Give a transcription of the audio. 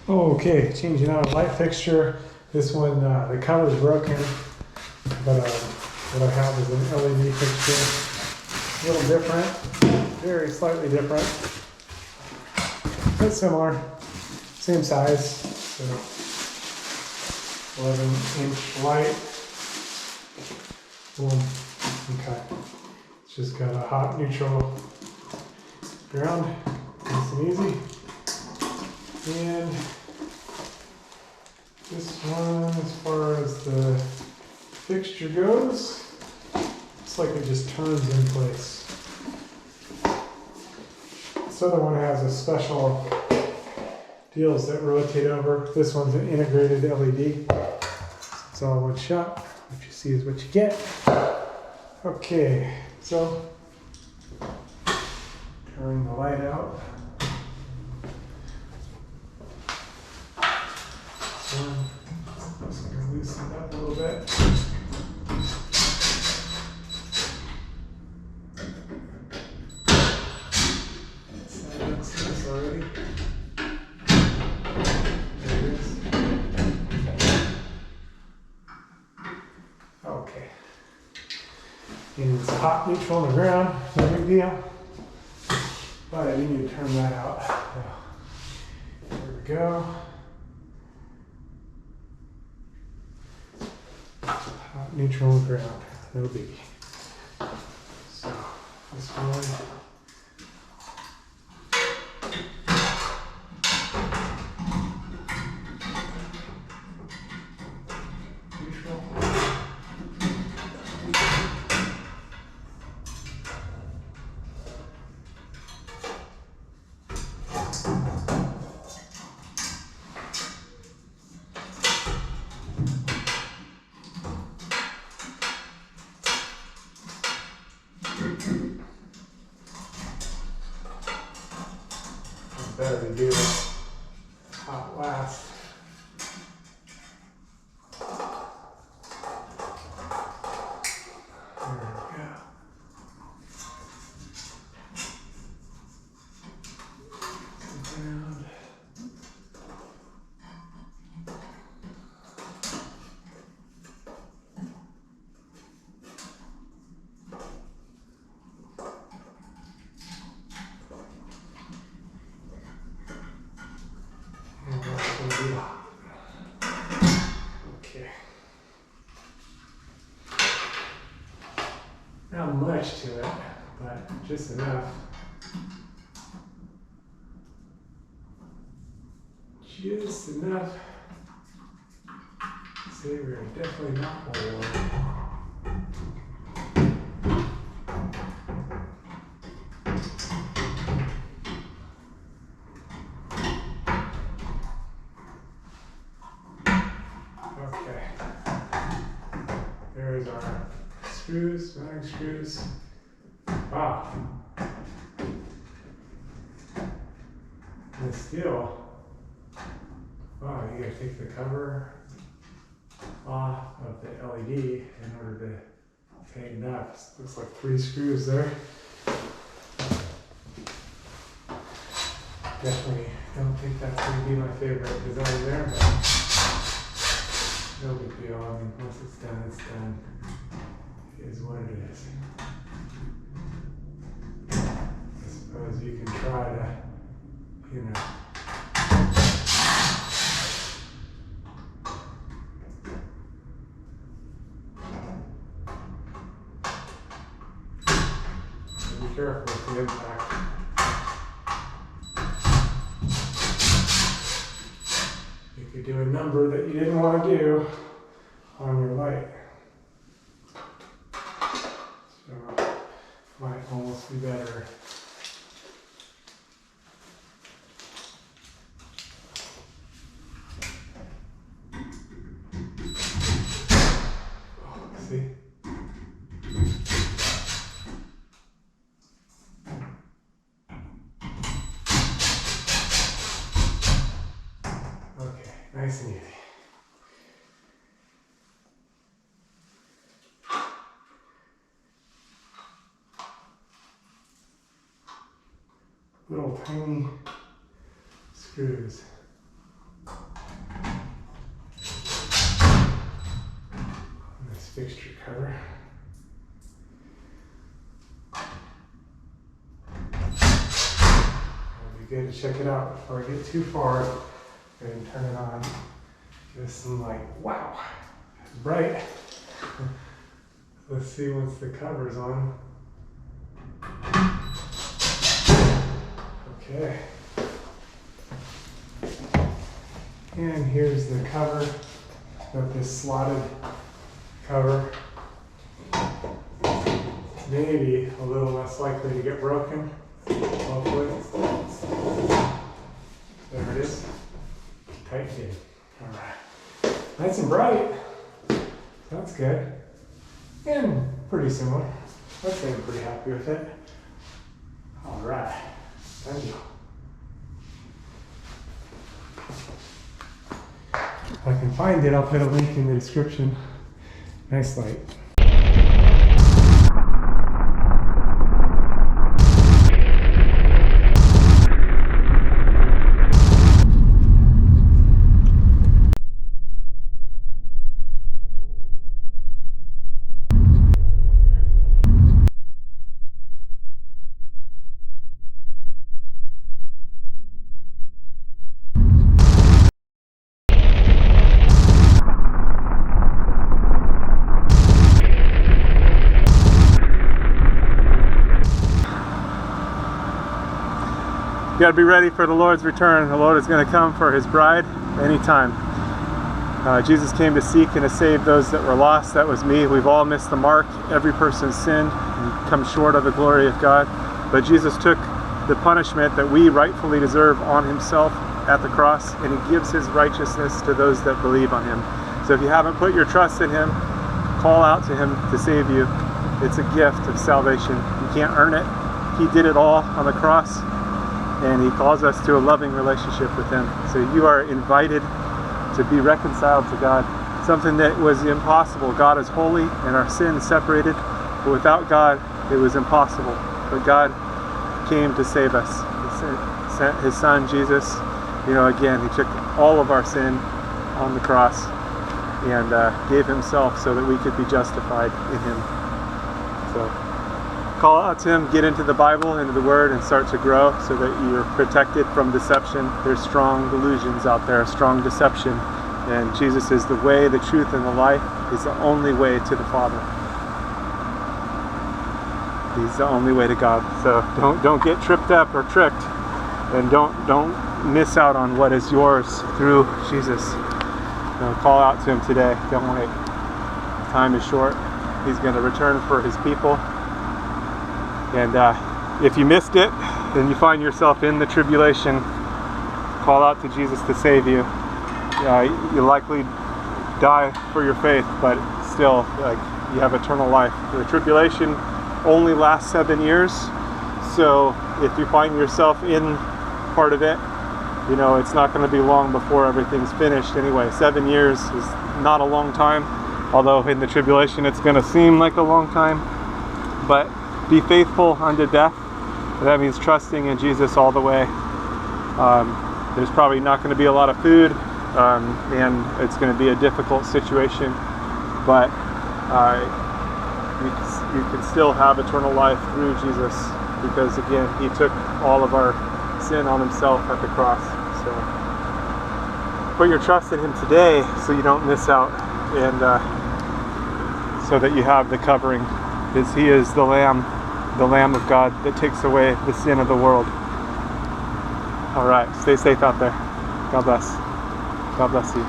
Okay, changing out a light fixture. This one, the cover is broken, but what I have is an LED fixture. A little different, very slightly different, but similar, same size. So 11-inch light. Boom. Okay. It's just got a hot neutral ground, nice and easy. And this one, as far as the fixture goes, it's like it just turns in place. This other one has a special deals that rotate over. This one's an integrated LED. It's all one shot. What you see is what you get. Okay, so turning the light out. I'm just going to loosen it up a little bit. That looks nice already. There it is. Okay. And it's hot neutral on the ground, no big deal. But I need to turn that out. So, there we go. Hot neutral on the ground, no biggie. So this one. Neutral. Better to do hot last. There we go. Around. Okay. Not much to it, but just enough. Just enough. See, we're definitely not warm. Okay. There's our screws, mounting screws. Wow. And still, wow, you gotta take the cover off of the LED in order to tighten it up. Looks like 3 screws there. Definitely don't think that's gonna be my favorite design there, but no big deal. I mean, once it's done, it's done. It is what it is. I suppose you can try to, you know, be careful with the impact. You could do a number that you didn't want to do on your light. So, might almost be better. See? Okay, nice and easy. Little tiny screws. fixture cover. It'll be good to check it out before I get too far. Go ahead and turn it on. Give us some light. Wow, it's bright. Let's see once the cover's on. Okay. And here's the cover. Got this slotted cover. Maybe a little less likely to get broken. Hopefully. There it is. Tight fit. Alright. Nice and bright. That's good. And pretty similar. I'd say I'm pretty happy with it. Alright. Thank you. If I can find it, I'll put a link in the description. Nice light. You got to be ready for the Lord's return. The Lord is going to come for his bride anytime. Jesus came to seek and to save those that were lost. That was me. We've all missed the mark. Every person sinned and come short of the glory of God. But Jesus took the punishment that we rightfully deserve on himself at the cross, and he gives his righteousness to those that believe on him. So if you haven't put your trust in him, call out to him to save you. It's a gift of salvation. You can't earn it. He did it all on the cross. And he calls us to a loving relationship with him. So you are invited to be reconciled to God. Something that was impossible. God is holy and our sins separated. But without God, it was impossible. But God came to save us. He sent his son, Jesus. You know, again, he took all of our sin on the cross and gave himself so that we could be justified in him. So call out to him, get into the Bible, into the Word, and start to grow so that you're protected from deception. There's strong delusions out there, strong deception. And Jesus is the way, the truth, and the life. He's the only way to the Father. He's the only way to God. So don't get tripped up or tricked. And don't miss out on what is yours through Jesus. Call out to him today. Don't wait. Time is short. He's going to return for his people. And if you missed it, and you find yourself in the tribulation, call out to Jesus to save you. You likely die for your faith, but still, you have eternal life. The tribulation only lasts 7 years, so if you find yourself in part of it, it's not going to be long before everything's finished anyway. 7 years is not a long time, although in the tribulation it's going to seem like a long time. But be faithful unto death. That means trusting in Jesus all the way. There's probably not going to be a lot of food, and it's going to be a difficult situation, but you can still have eternal life through Jesus, because again, he took all of our sin on himself at the cross. So put your trust in him today so you don't miss out, and so that you have the covering, because he is the Lamb of God that takes away the sin of the world. All right, stay safe out there. God bless. God bless you.